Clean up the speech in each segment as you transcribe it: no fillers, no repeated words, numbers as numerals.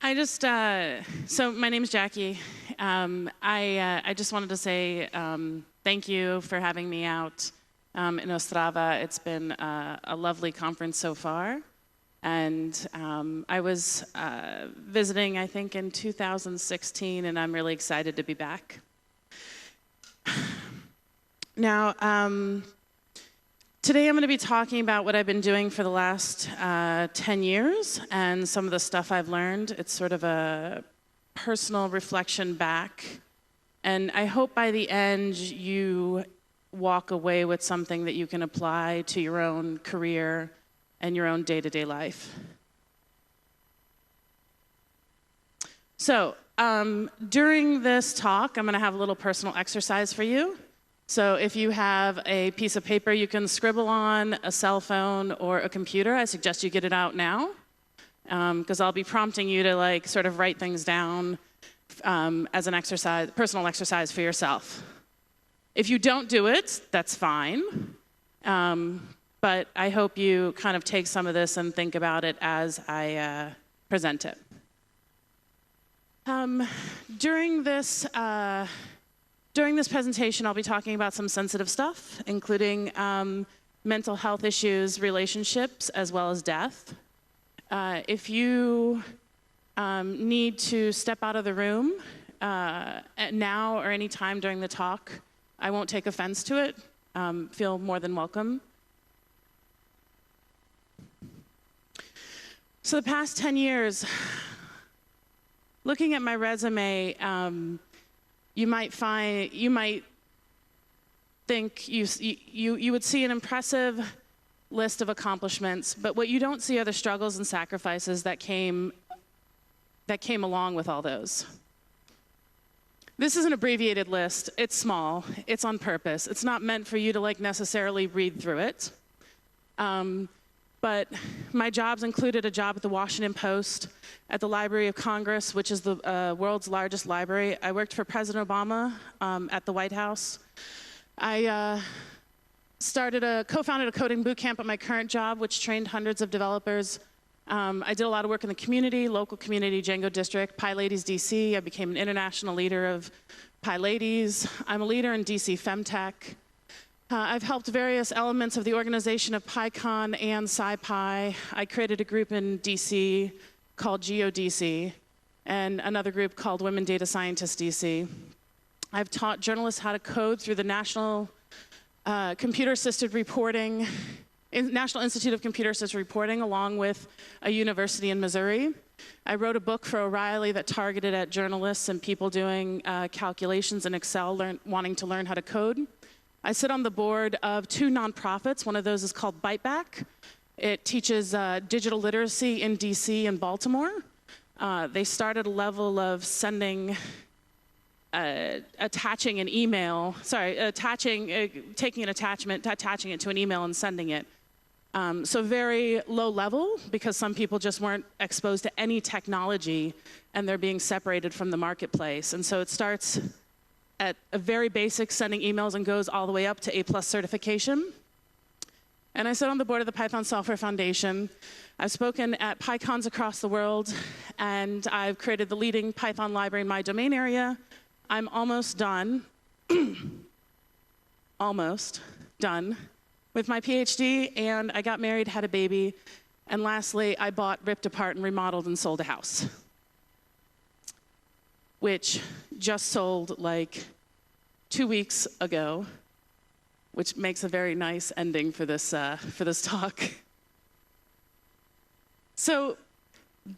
So my name's Jackie. I just wanted to say thank you for having me out in Ostrava. It's been a lovely conference so far. And I was visiting, I think, in 2016, and I'm really excited to be back. Now, today I'm going to be talking about what I've been doing for the last 10 years and some of the stuff I've learned. It's sort of a personal reflection back. And I hope by the end you walk away with something that you can apply to your own career and your own day-to-day life. So during this talk, I'm going to have a little personal exercise for you. So if you have a piece of paper you can scribble on, a cell phone, or a computer, I suggest you get it out now, because I'll be prompting you to sort of write things down as an exercise, personal exercise for yourself. If you don't do it, that's fine. But I hope you kind of take some of this and think about it as I present it. During this presentation, I'll be talking about some sensitive stuff, including mental health issues, relationships, as well as death. If you need to step out of the room now or any time during the talk, I won't take offense to it. Feel more than welcome. So the past 10 years, looking at my resume, you might think you would see an impressive list of accomplishments, but what you don't see are the struggles and sacrifices that came along with all those. This is an abbreviated list. It's small. It's on purpose. It's not meant for you to necessarily read through it. But my jobs included a job at the Washington Post, at the Library of Congress, which is the world's largest library. I worked for President Obama at the White House. I co-founded a coding boot camp at my current job, which trained hundreds of developers. I did a lot of work in the community, local community, Django District, PyLadies DC. I became an international leader of PyLadies. I'm a leader in DC Femtech. I've helped various elements of the organization of PyCon and SciPy. I created a group in DC called GeoDC and another group called Women Data Scientists DC. I've taught journalists how to code through the National Institute of Computer Assisted Reporting, along with a university in Missouri. I wrote a book for O'Reilly that targeted at journalists and people doing calculations in Excel, wanting to learn how to code. I sit on the board of 2 nonprofits. One of those is called Biteback. It teaches digital literacy in DC and Baltimore. They started a level of taking an attachment, attaching it to an email and sending it. So very low level, because some people just weren't exposed to any technology and they're being separated from the marketplace. And so it starts at a very basic sending emails and goes all the way up to A+ certification. And I sit on the board of the Python Software Foundation. I've spoken at PyCons across the world, and I've created the leading Python library in my domain area. I'm almost done, almost done with my Ph.D., and I got married, had a baby, and lastly, I bought, ripped apart, and remodeled and sold a house, which just sold 2 weeks ago, which makes a very nice ending for this talk. So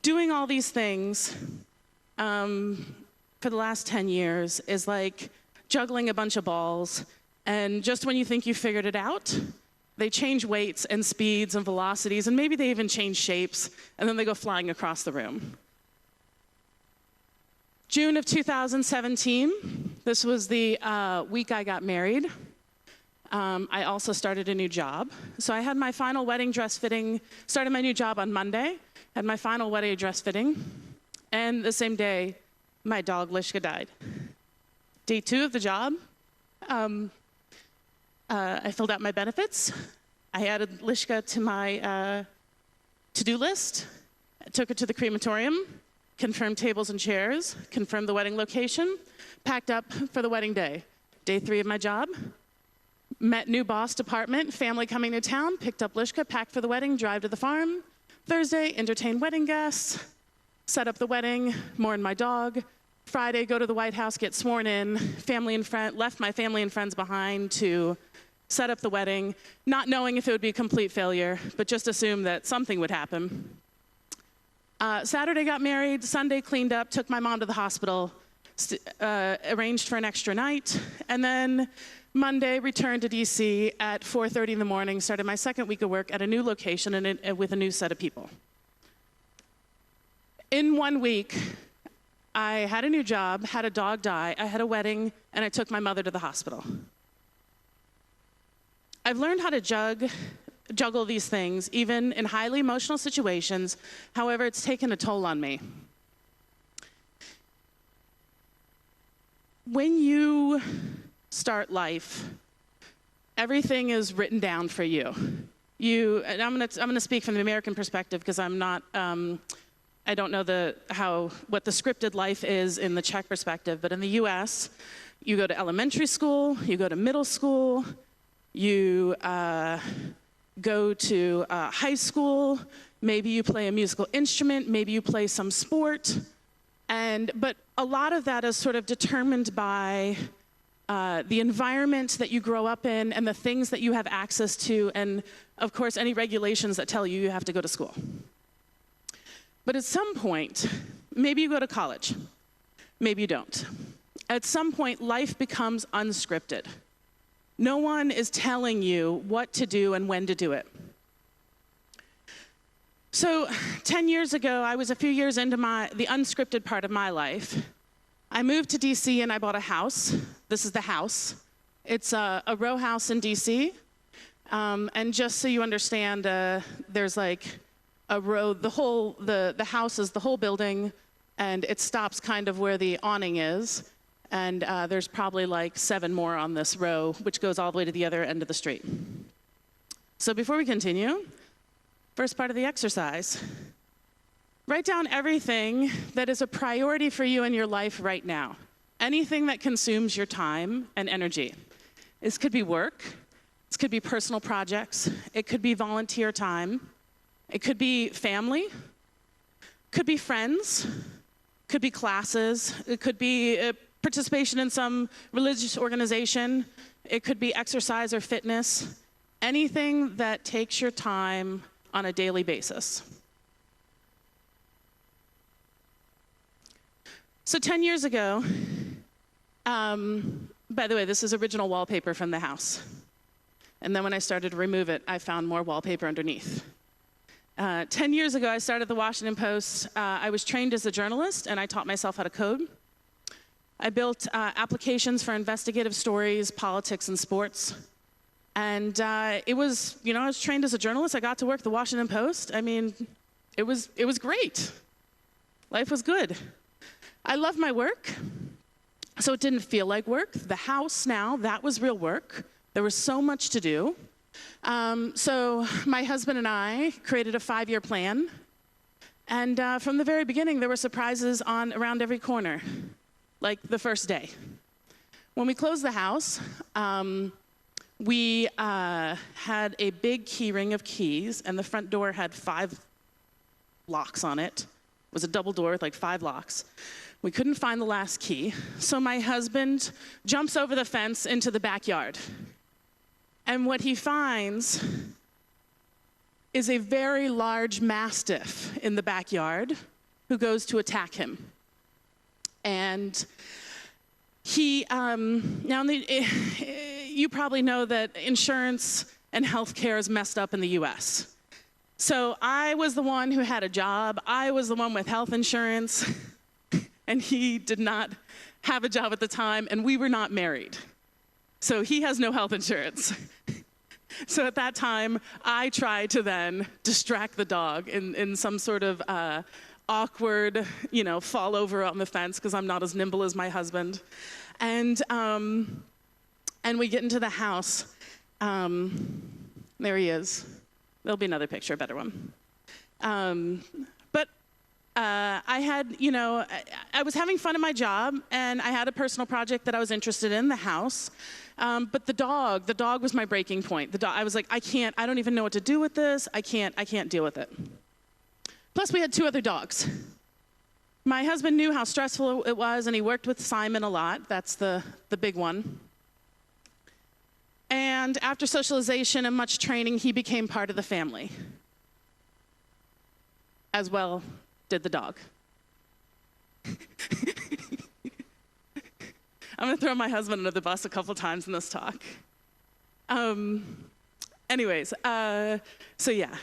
doing all these things for the last 10 years is like juggling a bunch of balls, and just when you think you figured it out, they change weights and speeds and velocities, and maybe they even change shapes, and then they go flying across the room. June of 2017, this was the week I got married. I also started a new job. So I had my final wedding dress fitting, started my new job on Monday, had my final wedding dress fitting, and the same day, my dog Lishka died. Day 2 of the job, I filled out my benefits. I added Lishka to my to-do list. I took her to the crematorium. confirmed tables and chairs, confirmed the wedding location, packed up for the wedding day. Day 3 of my job, met new boss department, family coming to town, picked up Lishka, packed for the wedding, drive to the farm. Thursday, entertain wedding guests, set up the wedding, mourn my dog. Friday, go to the White House, get sworn in, left my family and friends behind to set up the wedding, not knowing if it would be a complete failure, but just assume that something would happen. Saturday got married, Sunday cleaned up, took my mom to the hospital, arranged for an extra night, and then Monday returned to DC at 4:30 in the morning, started my second week of work at a new location and with a new set of people. In 1 week, I had a new job, had a dog die, I had a wedding, and I took my mother to the hospital. I've learned how to juggle these things, even in highly emotional situations. However, it's taken a toll on me. When you start life, everything is written down for you. And I'm gonna speak from the American perspective because I'm not, I don't know what the scripted life is in the Czech perspective, but in the US, you go to elementary school, you go to middle school, you go to high school, maybe you play a musical instrument, maybe you play some sport, but a lot of that is sort of determined by the environment that you grow up in and the things that you have access to, and of course any regulations that tell you you have to go to school. But at some point, maybe you go to college, maybe you don't. At some point, life becomes unscripted. No one is telling you what to do and when to do it. So 10 years ago, I was a few years into the unscripted part of my life. I moved to DC and I bought a house. This is the house. It's a row house in DC. And just so you understand, there's like a row, the house is the whole building, and it stops kind of where the awning is. And there's probably like 7 more on this row, which goes all the way to the other end of the street. So before we continue, first part of the exercise. Write down everything that is a priority for you in your life right now. Anything that consumes your time and energy. This could be work. This could be personal projects. It could be volunteer time. It could be family. Could be friends. Could be classes. It could be participation in some religious organization. It could be exercise or fitness. Anything that takes your time on a daily basis. So 10 years ago, by the way, this is original wallpaper from the house. And then when I started to remove it, I found more wallpaper underneath. 10 years ago, I started the Washington Post. I was trained as a journalist, and I taught myself how to code. I built applications for investigative stories, politics, and sports. And it was, I was trained as a journalist. I got to work at the Washington Post. I mean, it was great. Life was good. I love my work, so it didn't feel like work. The house now, that was real work. There was so much to do. So my husband and I created a 5-year plan. And from the very beginning, there were surprises around every corner, like the first day. When we closed the house, we had a big key ring of keys, and the front door had 5 locks on it. It was a double door with like 5 locks. We couldn't find the last key, so my husband jumps over the fence into the backyard. And what he finds is a very large mastiff in the backyard who goes to attack him. And he, you probably know that insurance and healthcare is messed up in the US. So I was the one who had a job. I was the one with health insurance. And he did not have a job at the time, and we were not married. So he has no health insurance. So at that time, I tried to then distract the dog in some sort of awkward, fall over on the fence, because I'm not as nimble as my husband. And we get into the house. There he is. There'll be another picture, a better one. But I had, you know, I was having fun at my job, and I had a personal project that I was interested in, the house. But the dog was my breaking point. I was like, I don't even know what to do with this. I can't deal with it. Plus, we had 2 other dogs. My husband knew how stressful it was, and he worked with Simon a lot. That's the big one. And after socialization and much training, he became part of the family. As well did the dog. I'm going to throw my husband under the bus a couple times in this talk. Anyways, so yeah.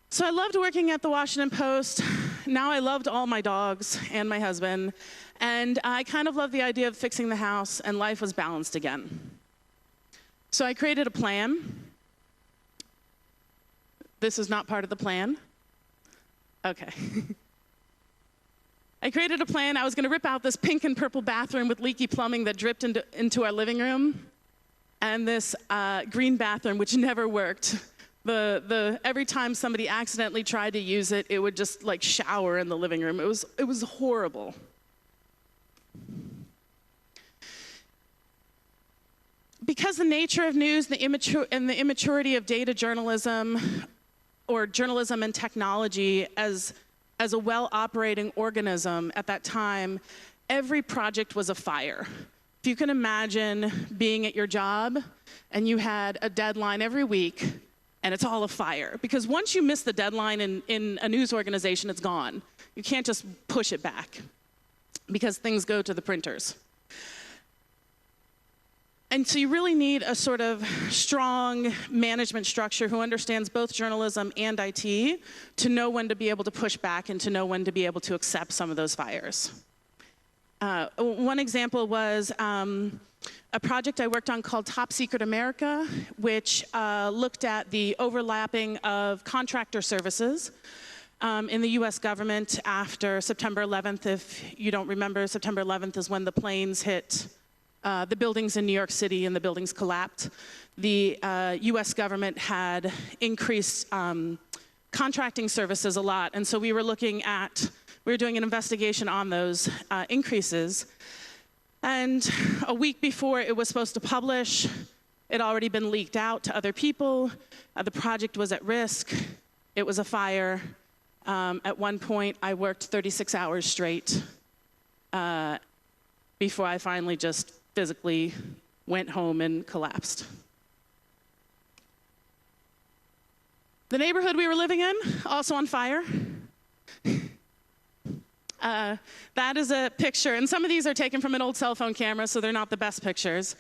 So I loved working at the Washington Post. Now I loved all my dogs and my husband. And I kind of loved the idea of fixing the house, and life was balanced again. So I created a plan. This is not part of the plan. Okay. I created a plan. I was going to rip out this pink and purple bathroom with leaky plumbing that dripped into our living room, and this green bathroom, which never worked. Every time somebody accidentally tried to use it, it would just like shower in the living room. It was horrible. Because the nature of news and the immaturity of data journalism, or journalism and technology as a well-operating organism at that time, every project was a fire. If you can imagine being at your job and you had a deadline every week, and it's all a fire. Because once you miss the deadline in a news organization, it's gone. You can't just push it back, because things go to the printers. And so you really need a sort of strong management structure who understands both journalism and IT to know when to be able to push back and to know when to be able to accept some of those fires. One example was a project I worked on called Top Secret America, which looked at the overlapping of contractor services in the US government after September 11th. If you don't remember, September 11th is when the planes hit the buildings in New York City and the buildings collapsed. The US government had increased contracting services a lot, and so we were doing an investigation on those increases. And a week before it was supposed to publish, it had already been leaked out to other people. The project was at risk. It was a fire. At one point, I worked 36 hours straight before I finally just physically went home and collapsed. The neighborhood we were living in, also on fire. That is a picture, and some of these are taken from an old cell phone camera, so they're not the best pictures.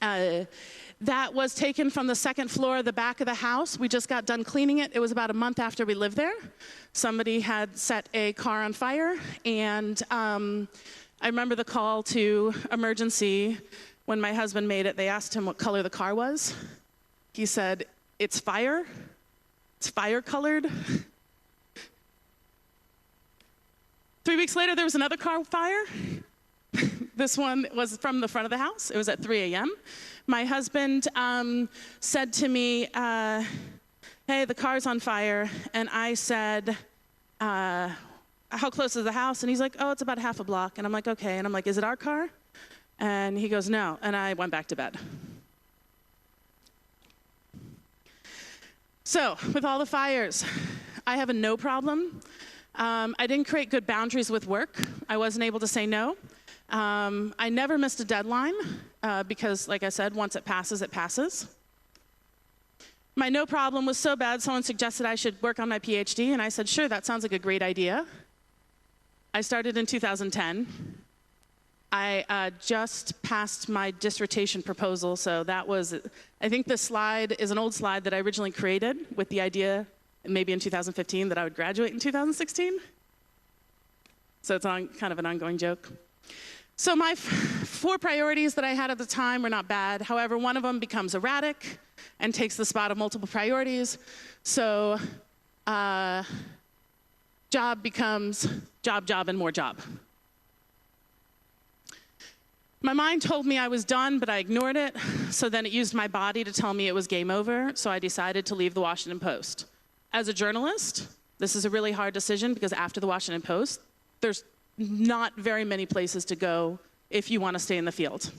That was taken from the second floor of the back of the house. We just got done cleaning it. It was about a month after we lived there. Somebody had set a car on fire, and I remember the call to emergency when my husband made it. They asked him what color the car was. He said, "It's fire. It's fire-colored." 3 weeks later, there was another car fire. This one was from the front of the house. It was at 3 a.m. My husband said to me, "Hey, the car's on fire." And I said, "How close is the house?" And he's like, "Oh, it's about half a block." And I'm like, "Okay." And I'm like, "Is it our car?" And he goes, "No." And I went back to bed. So, with all the fires, I have a no problem. I didn't create good boundaries with work. I wasn't able to say no. I never missed a deadline because, like I said, once it passes, it passes. My no problem was so bad, someone suggested I should work on my Ph.D., and I said, "Sure, that sounds like a great idea." I started in 2010. I just passed my dissertation proposal, so that was, I think this slide is an old slide that I originally created with the idea, maybe in 2015, that I would graduate in 2016. So it's kind of an ongoing joke. So my 4 priorities that I had at the time were not bad. However, one of them becomes erratic and takes the spot of multiple priorities. So job becomes job, and more job. My mind told me I was done, but I ignored it. So then it used my body to tell me it was game over. So I decided to leave the Washington Post. as a journalist, this is a really hard decision because after the Washington Post, there's not very many places to go if you want to stay in the field.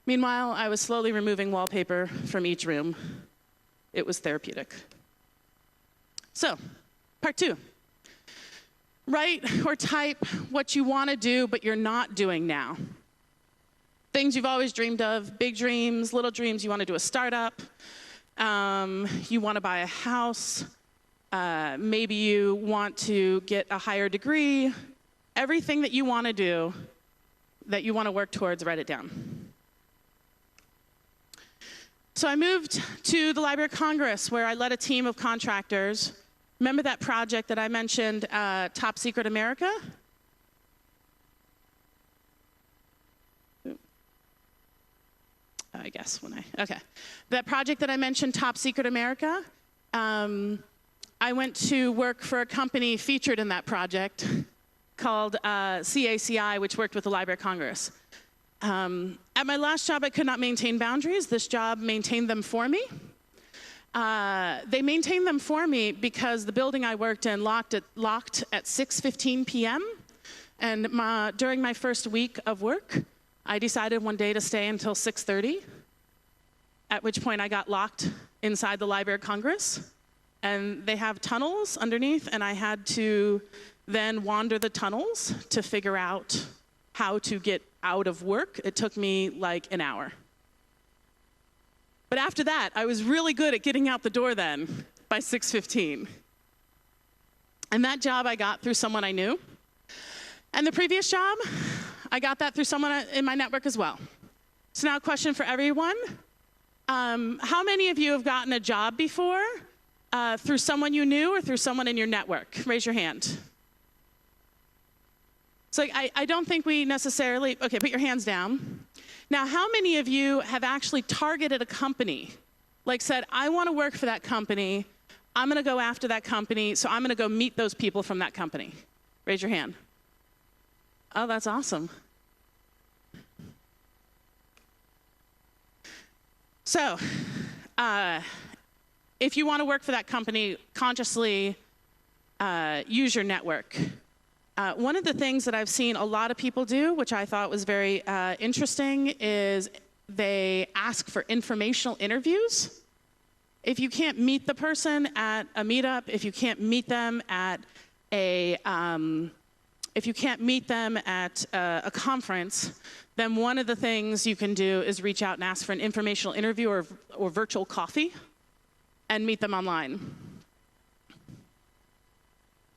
Meanwhile, I was slowly removing wallpaper from each room. It was therapeutic. So, part 2. Write or type what you want to do, but you're not doing now. Things you've always dreamed of, big dreams, little dreams. You want to do a startup. You want to buy a house. Maybe you want to get a higher degree. Everything that you want to do, that you want to work towards, write it down. So I moved to the Library of Congress, where I led a team of contractors. Remember that project that I mentioned, Top Secret America? I guess okay. That project that I mentioned, Top Secret America, I went to work for a company featured in that project called CACI, which worked with the Library of Congress. At my last job, I could not maintain boundaries. This job maintained them for me. They maintained them for me because the building I worked in locked at 6:15 p.m. And during my first week of work, I decided one day to stay until 6:30, at which point I got locked inside the Library of Congress. And they have tunnels underneath, and I had to then wander the tunnels to figure out how to get out of work. It took me like an hour. But after that, I was really good at getting out the door then by 6:15. And that job I got through someone I knew. And the previous job, I got that through someone in my network as well. So now a question for everyone. How many of you have gotten a job before through someone you knew or through someone in your network? Raise your hand. So I don't think we necessarily, okay, put your hands down. Now, how many of you have actually targeted a company? Like said, I want to work for that company. I'm going to go after that company, so I'm going to go meet those people from that company. Raise your hand. Oh, that's awesome. So, if you want to work for that company, consciously use your network. One of the things that I've seen a lot of people do, which I thought was very interesting, is they ask for informational interviews. If you can't meet the person at a meetup, if you can't meet them at a conference, then one of the things you can do is reach out and ask for an informational interview or virtual coffee and meet them online.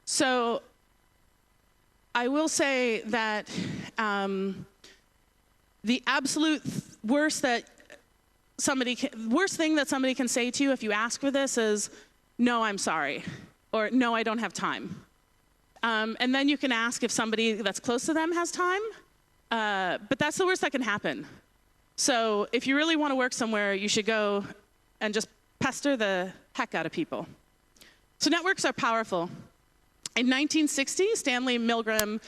So I will say that the absolute worst thing that somebody can say to you if you ask for this is, no, I'm sorry, or no, I don't have time. And then you can ask if somebody that's close to them has time, but that's the worst that can happen. So if you really want to work somewhere, you should go and just pester the heck out of people. So networks are powerful. In 1960, Stanley Milgram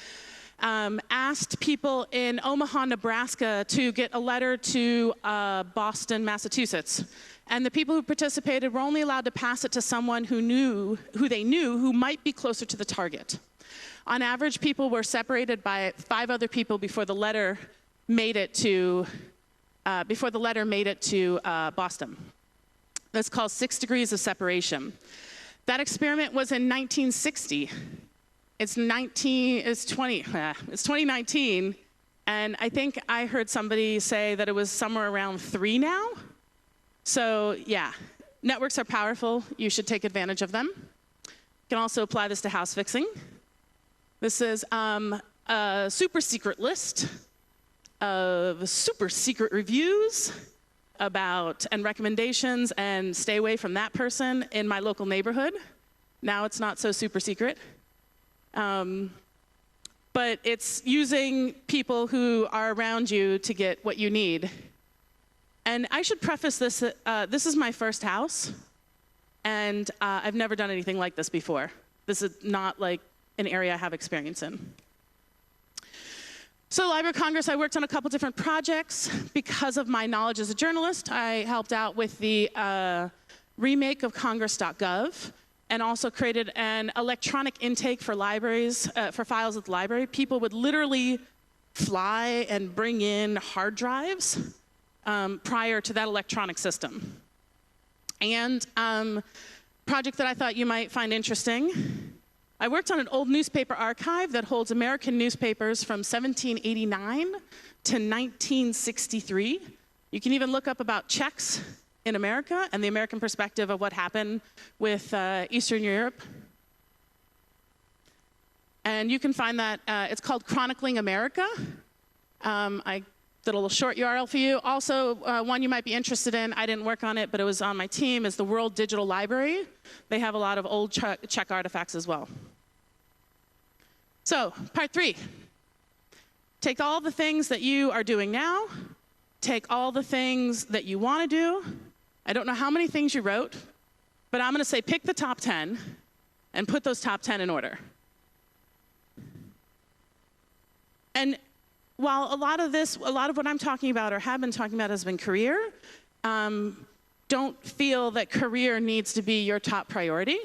asked people in Omaha, Nebraska to get a letter to Boston, Massachusetts. And the people who participated were only allowed to pass it to someone who they knew who might be closer to the target. On average, people were separated by 5 other people before the letter made it to Boston. That's called 6 degrees of separation. That experiment was in 1960. It's 2019, and I think I heard somebody say that it was somewhere around 3 now. So yeah, networks are powerful. You should take advantage of them. You can also apply this to house fixing. This is a super secret list of super secret reviews about and recommendations, and stay away from that person in my local neighborhood. Now it's not so super secret. But it's using people who are around you to get what you need. And I should preface this, this is my first house, and I've never done anything like this before. This is not like an area I have experience in. So Library of Congress, I worked on a couple different projects. Because of my knowledge as a journalist, I helped out with the remake of Congress.gov. and also created an electronic intake for libraries, for files at the library. People would literally fly and bring in hard drives prior to that electronic system. And project that I thought you might find interesting, I worked on an old newspaper archive that holds American newspapers from 1789 to 1963. You can even look up about checks in America and the American perspective of what happened with Eastern Europe. And you can find that, it's called Chronicling America. I did a little short URL for you. Also, one you might be interested in, I didn't work on it, but it was on my team, is the World Digital Library. They have a lot of old Czech artifacts as well. So, part 3. Take all the things that you are doing now, take all the things that you want to do. I don't know how many things you wrote, but I'm going to say pick the top 10 and put those top 10 in order. And while a lot of what I'm talking about or have been talking about has been career, don't feel that career needs to be your top priority.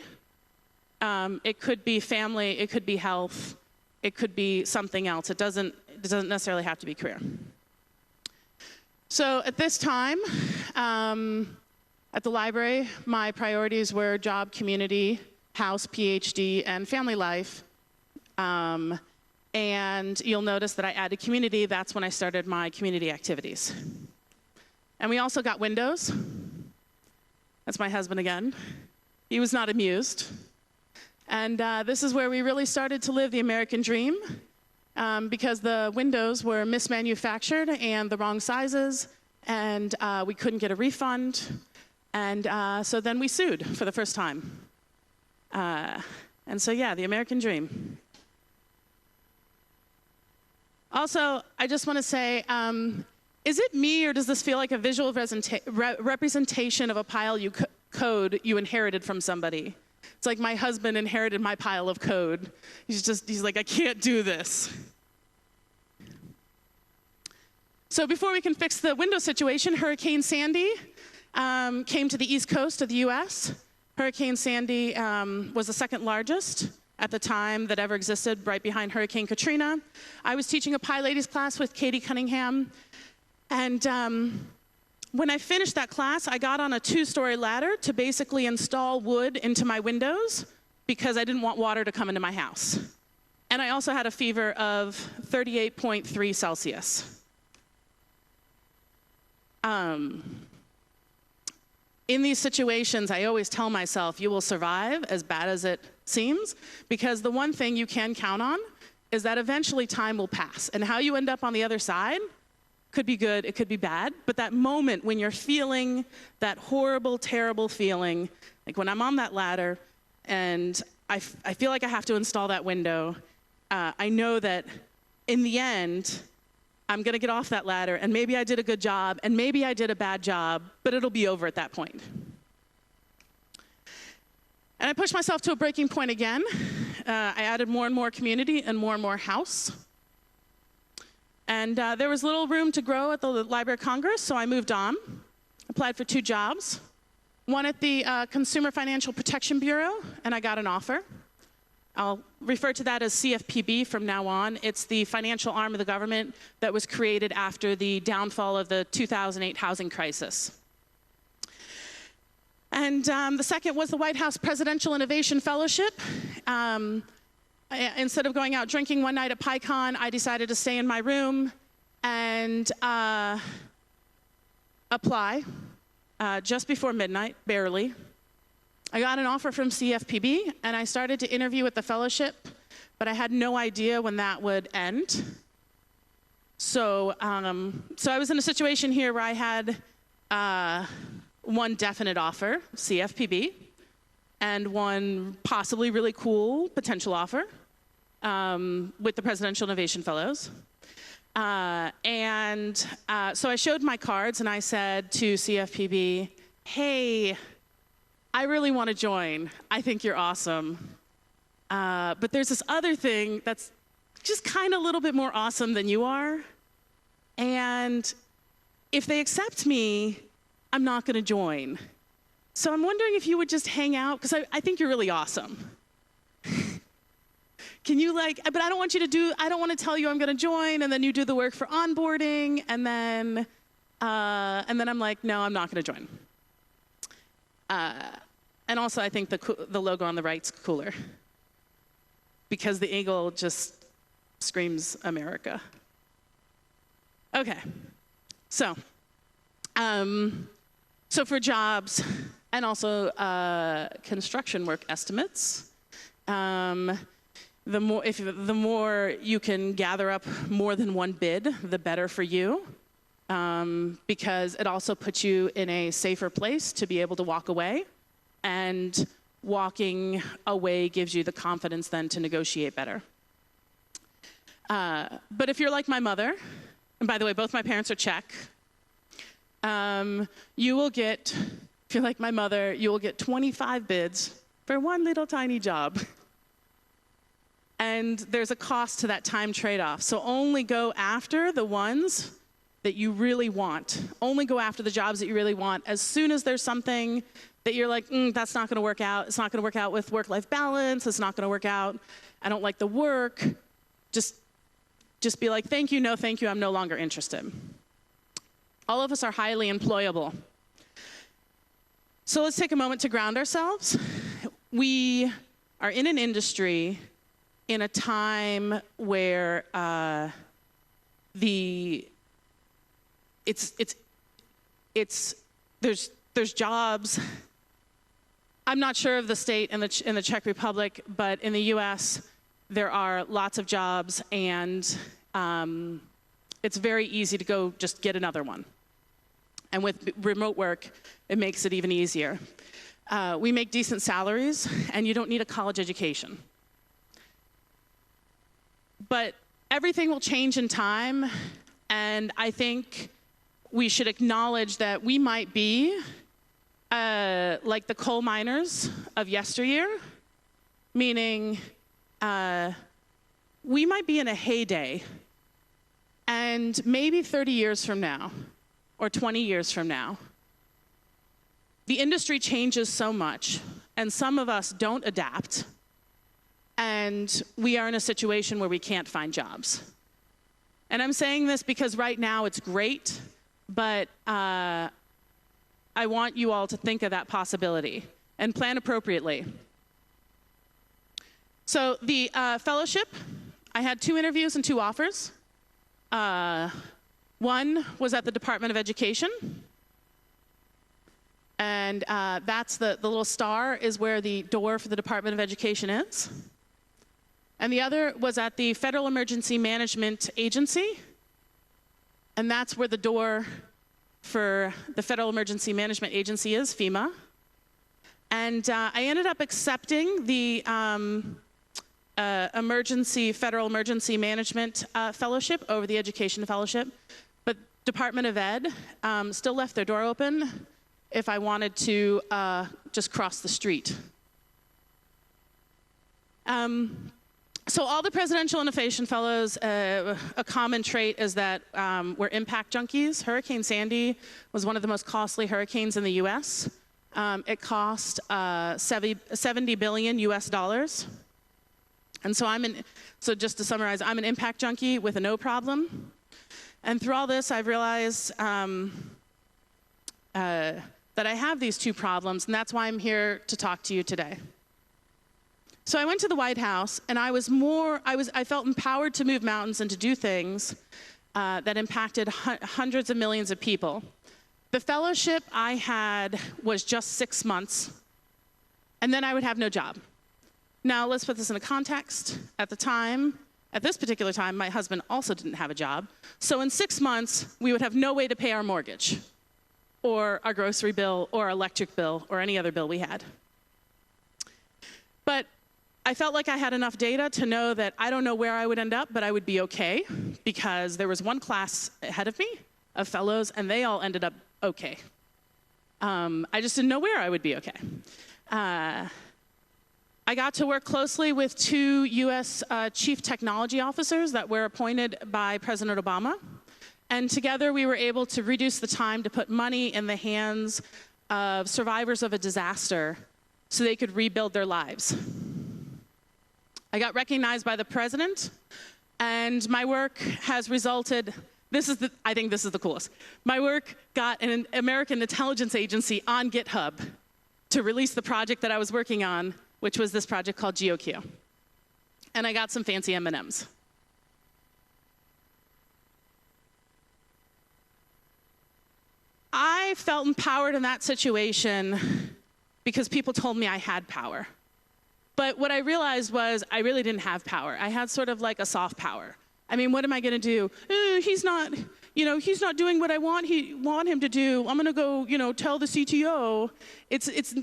It could be family, it could be health, it could be something else. It doesn't necessarily have to be career. So at this time, at the library, my priorities were job, community, house, Ph.D., and family life. And you'll notice that I added community. That's when I started my community activities. And we also got windows. That's my husband again. He was not amused. And this is where we really started to live the American dream, because the windows were mismanufactured and the wrong sizes, and we couldn't get a refund. And so then we sued for the first time. And so yeah, the American dream. Also, I just want to say, is it me, or does this feel like a visual representation of a pile code you inherited from somebody? It's like my husband inherited my pile of code. He's like, I can't do this. So before we can fix the window situation, Hurricane Sandy came to the East Coast of the US. Hurricane Sandy was the second largest at the time that ever existed, right behind Hurricane Katrina. I was teaching a PyLadies class with Katie Cunningham. And when I finished that class, I got on a 2-story ladder to basically install wood into my windows because I didn't want water to come into my house. And I also had a fever of 38.3 Celsius. In these situations, I always tell myself, you will survive, as bad as it seems, because the one thing you can count on is that eventually time will pass. And how you end up on the other side could be good, it could be bad, but that moment when you're feeling that horrible, terrible feeling, like when I'm on that ladder and I feel like I have to install that window, I know that in the end, I'm gonna get off that ladder, and maybe I did a good job, and maybe I did a bad job, but it'll be over at that point. And I pushed myself to a breaking point again. I added more and more community and more house. And there was little room to grow at the Library of Congress, so I moved on. Applied for 2 jobs. One at the Consumer Financial Protection Bureau, and I got an offer. I'll refer to that as CFPB from now on. It's the financial arm of the government that was created after the downfall of the 2008 housing crisis. And the second was the White House Presidential Innovation Fellowship. Instead of going out drinking one night at PyCon, I decided to stay in my room and apply just before midnight, barely. I got an offer from CFPB, and I started to interview with the fellowship, but I had no idea when that would end. So I was in a situation here where I had one definite offer, CFPB, and one possibly really cool potential offer with the Presidential Innovation Fellows. So I showed my cards, and I said to CFPB, hey, I really want to join. I think you're awesome. But there's this other thing that's just kind of a little bit more awesome than you are. And if they accept me, I'm not going to join. So I'm wondering if you would just hang out, because I think you're really awesome. Can you but I don't want you to I don't want to tell you I'm going to join, and then you do the work for onboarding, and then I'm like, no, I'm not going to join. And also, I think the logo on the right's cooler, because the eagle just screams America. Okay, so for jobs and also construction work estimates, the more you can gather up more than one bid, the better for you, because it also puts you in a safer place to be able to walk away, and walking away gives you the confidence then to negotiate better. But if you're like my mother, and by the way, both my parents are Czech, you will get, if you're like my mother, you will get 25 bids for one little tiny job. And there's a cost to that time trade-off. So only go after the ones that you really want. Only go after the jobs that you really want. As soon as there's something that you're like, that's not gonna work out. It's not gonna work out with work-life balance. It's not gonna work out. I don't like the work. Just be like, thank you, no thank you, I'm no longer interested. All of us are highly employable. So let's take a moment to ground ourselves. We are in an industry in a time where there's jobs. I'm not sure of the state in the Czech Republic, but in the US, there are lots of jobs, and it's very easy to go just get another one. And with remote work, it makes it even easier. We make decent salaries, and you don't need a college education. But everything will change in time, and I think we should acknowledge that we might be like the coal miners of yesteryear, meaning we might be in a heyday, and maybe 30 years from now, or 20 years from now, the industry changes so much, and some of us don't adapt, and we are in a situation where we can't find jobs. And I'm saying this because right now it's great, but I want you all to think of that possibility and plan appropriately. So the fellowship, I had 2 interviews and 2 offers. One was at the Department of Education, and that's the little star is where the door for the Department of Education is. And the other was at the Federal Emergency Management Agency, and that's where the door for the Federal Emergency Management Agency is, FEMA. And I ended up accepting the Federal Emergency Management Fellowship over the Education Fellowship, but Department of Ed still left their door open if I wanted to just cross the street. So all the Presidential Innovation Fellows, a common trait is that we're impact junkies. Hurricane Sandy was one of the most costly hurricanes in the US. It cost $70 billion US. And so just to summarize, I'm an impact junkie with a no problem. And through all this, I've realized that I have these 2 problems, and that's why I'm here to talk to you today. So I went to the White House, and I felt empowered to move mountains and to do things that impacted hundreds of millions of people. The fellowship I had was just 6 months, and then I would have no job. Now, let's put this in a context. At this particular time, my husband also didn't have a job. So in 6 months, we would have no way to pay our mortgage, or our grocery bill, or our electric bill, or any other bill we had. But I felt like I had enough data to know that I don't know where I would end up, but I would be okay, because there was one class ahead of me of fellows, and they all ended up okay. I just didn't know where I would be okay. I got to work closely with 2 US chief technology officers that were appointed by President Obama. And together we were able to reduce the time to put money in the hands of survivors of a disaster so they could rebuild their lives. I got recognized by the president, and my work has resulted, I think this is the coolest. My work got an American intelligence agency on GitHub to release the project that I was working on, which was this project called GeoQ. And I got some fancy M&Ms. I felt empowered in that situation because people told me I had power. But what I realized was I really didn't have power. I had sort of like a soft power. I mean, what am I going to do? He's not doing what I want him to do. I'm going to go, tell the CTO.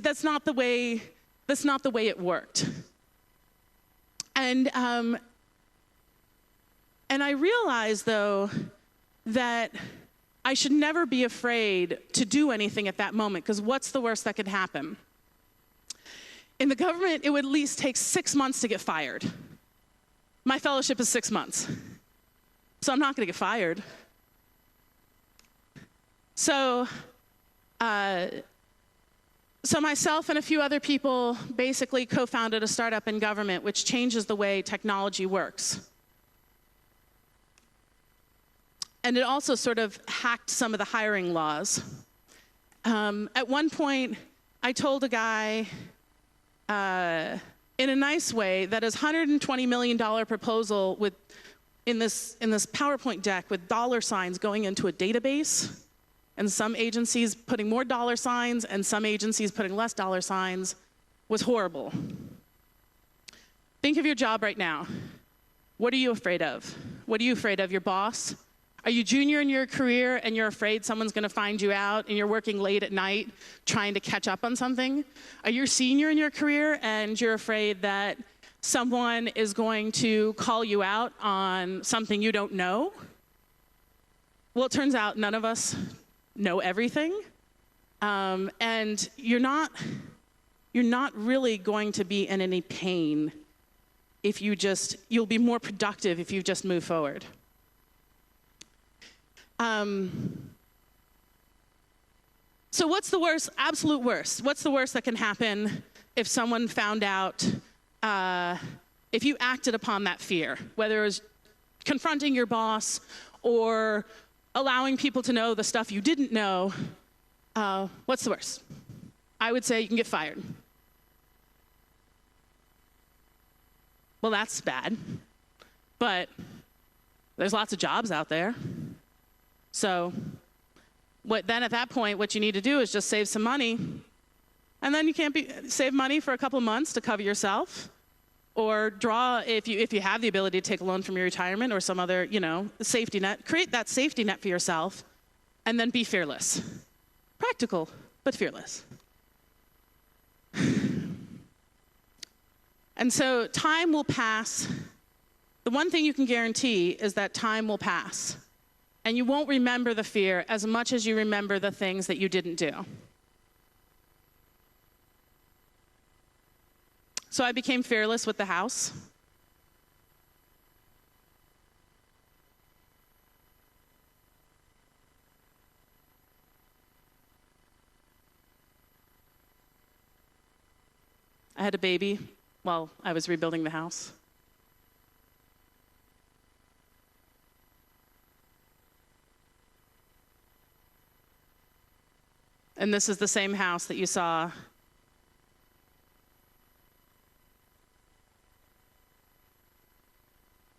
That's not the way it worked. And I realized, though, that I should never be afraid to do anything at that moment, because what's the worst that could happen? In the government, it would at least take 6 months to get fired. My fellowship is 6 months. So I'm not going to get fired. So myself and a few other people basically co-founded a startup in government which changes the way technology works. And it also sort of hacked some of the hiring laws. At one point, I told a guy in a nice way that his $120 million proposal in this PowerPoint deck with dollar signs going into a database, and some agencies putting more dollar signs and some agencies putting less dollar signs, was horrible. Think of your job right now. What are you afraid of? What are you afraid of? Your boss? Are you junior in your career and you're afraid someone's going to find you out and you're working late at night trying to catch up on something? Are you senior in your career and you're afraid that someone is going to call you out on something you don't know? Well, it turns out none of us know everything. And you're not really going to be in any pain if you'll be more productive if you just move forward. So what's the worst, absolute worst? What's the worst that can happen if someone found out, if you acted upon that fear, whether it was confronting your boss or allowing people to know the stuff you didn't know? What's the worst? I would say you can get fired. Well, that's bad, but there's lots of jobs out there. So then at that point, what you need to do is just save some money. And then you can't save money for a couple months to cover yourself, or draw, if you have the ability to take a loan from your retirement or some other, safety net. Create that safety net for yourself, and then be fearless. Practical, but fearless. And so time will pass. The one thing you can guarantee is that time will pass. And you won't remember the fear as much as you remember the things that you didn't do. So I became fearless with the house. I had a baby while I was rebuilding the house. And this is the same house that you saw.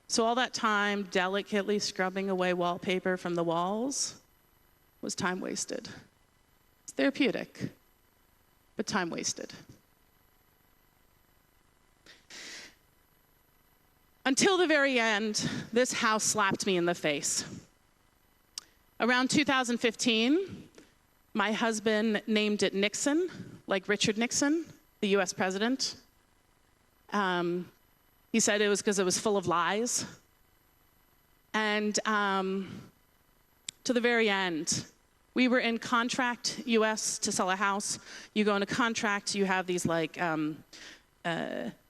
So all that time delicately scrubbing away wallpaper from the walls was time wasted. It's therapeutic, but time wasted. Until the very end, this house slapped me in the face. Around 2015, my husband named it Nixon, like Richard Nixon, the US president. He said it was because it was full of lies. And to the very end, we were in contract, US, to sell a house. You go into contract, you have these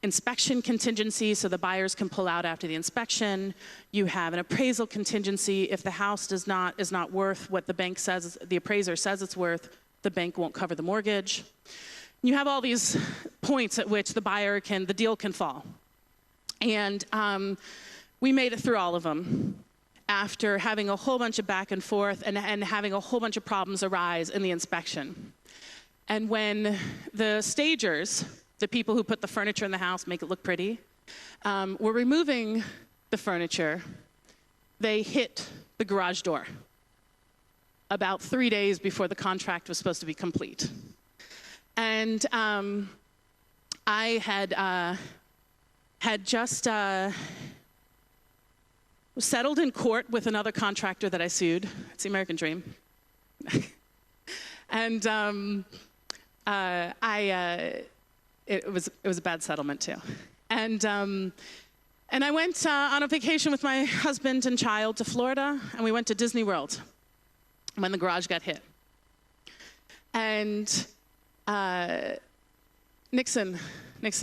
inspection contingency, so the buyers can pull out after the inspection. You have an appraisal contingency. If the house is not worth what the bank says, the appraiser says it's worth, the bank won't cover the mortgage. You have all these points at which the deal can fall. And we made it through all of them after having a whole bunch of back and forth and having a whole bunch of problems arise in the inspection. And when the stagers, the people who put the furniture in the house, make it look pretty, were removing the furniture, they hit the garage door about 3 days before the contract was supposed to be complete. And I had just settled in court with another contractor that I sued. It's the American dream. And it was a bad settlement too. And I went on a vacation with my husband and child to Florida, and we went to Disney World when the garage got hit. And Nixon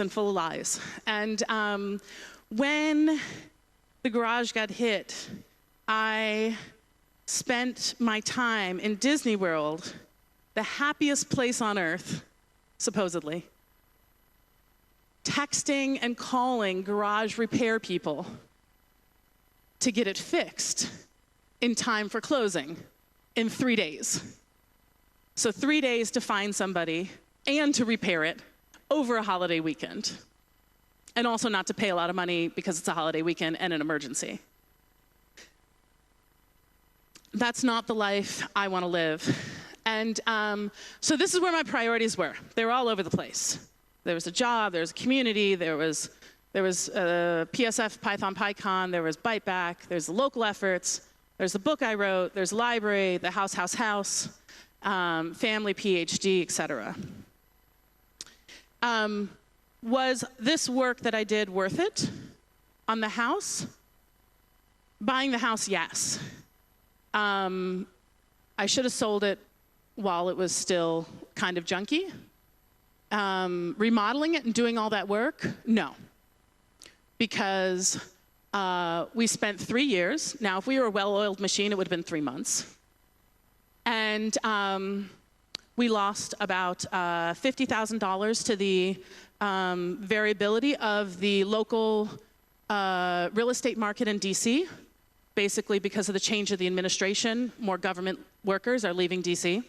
full of lies. And when the garage got hit, I spent my time in Disney World, the happiest place on earth, supposedly, texting and calling garage repair people to get it fixed in time for closing in 3 days. So 3 days to find somebody and to repair it over a holiday weekend. And also not to pay a lot of money because it's a holiday weekend and an emergency. That's not the life I want to live. And so this is where my priorities were. They were all over the place. There was a job, there was a community, there was PSF, Python, PyCon, there was Bite Back, there's the local efforts, there's the book I wrote, there's library, the house, family, Ph.D., etc. Was this work that I did worth it on the house? Buying the house, yes. I should have sold it while it was still kind of junky. Remodeling it and doing all that work, no. Because we spent 3 years. Now, if we were a well-oiled machine, it would have been 3 months. And we lost about $50,000 to the variability of the local real estate market in DC, basically because of the change of the administration. More government workers are leaving DC.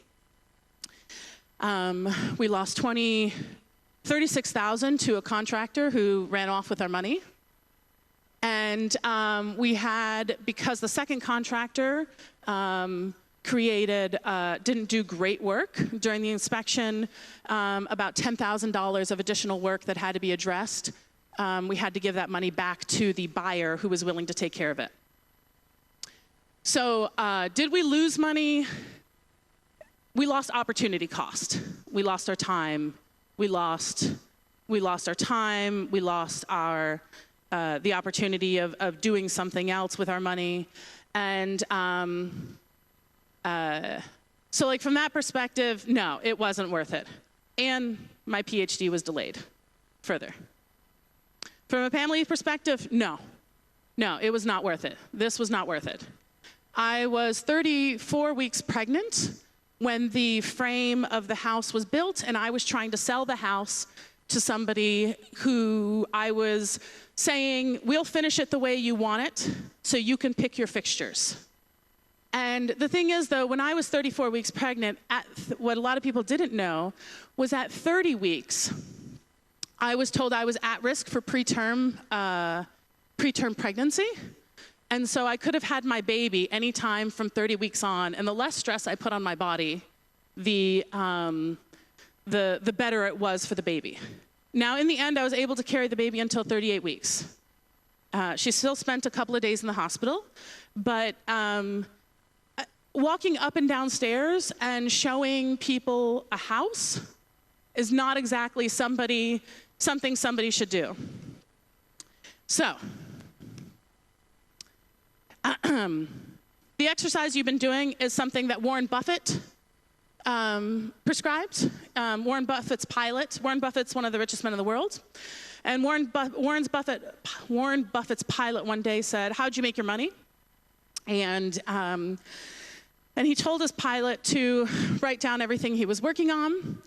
We lost $36,000 to a contractor who ran off with our money. And we had, because the second contractor didn't do great work during the inspection, about $10,000 of additional work that had to be addressed. We had to give that money back to the buyer who was willing to take care of it. So did we lose money? We lost opportunity cost. We lost our time. We lost our time. We lost our the opportunity of doing something else with our money. And so like from that perspective, no, it wasn't worth it. And my Ph.D. was delayed further. From a family perspective, no, it was not worth it. This was not worth it. I was 34 weeks pregnant when the frame of the house was built, and I was trying to sell the house to somebody who I was saying, we'll finish it the way you want it, so you can pick your fixtures. And the thing is, though, when I was 34 weeks pregnant, what a lot of people didn't know was at 30 weeks, I was told I was at risk for preterm pregnancy. And so I could have had my baby anytime from 30 weeks on, and the less stress I put on my body, the better it was for the baby. Now, in the end, I was able to carry the baby until 38 weeks. She still spent a couple of days in the hospital, but walking up and down stairs and showing people a house is not exactly something somebody should do. So, the exercise you've been doing is something that Warren Buffett prescribed. Warren Buffett's pilot. Warren Buffett's one of the richest men in the world. And Warren Buffett's pilot one day said, "How'd you make your money?" And And he told his pilot to write down everything he was working on.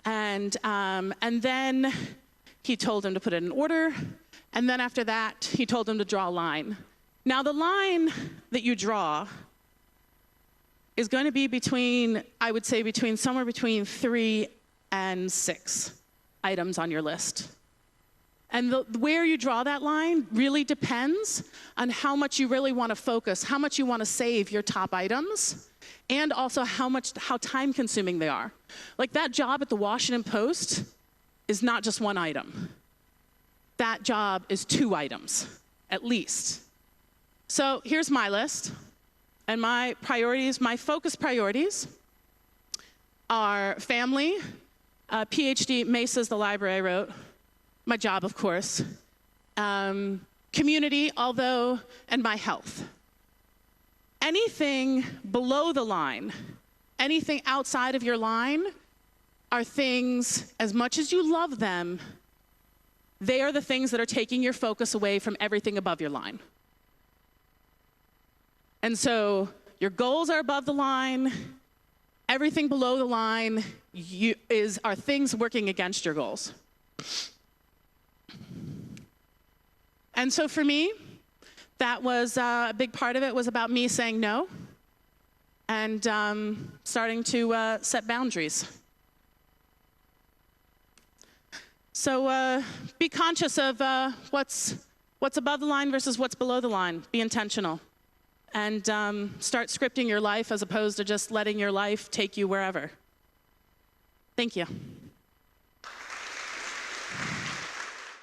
And then he told him to put it in order. And then after that, he told him to draw a line. Now, the line that you draw is going to be between, I would say, somewhere between 3 and 6 items on your list. And where you draw that line really depends on how much you really want to focus, how much you want to save your top items, and also how time-consuming they are. Like that job at the Washington Post is not just 1 item. That job is 2 items, at least. So here's my list. And my priorities, my focus priorities are family, Ph.D., Mesa's the library I wrote, my job, of course, community, and my health. Anything below the line, anything outside of your line are things, as much as you love them, they are the things that are taking your focus away from everything above your line. And so your goals are above the line. Everything below the line are things working against your goals. And so for me, that was a big part of it was about me saying no and starting to set boundaries. So be conscious of what's above the line versus what's below the line. Be intentional. And start scripting your life as opposed to just letting your life take you wherever. Thank you.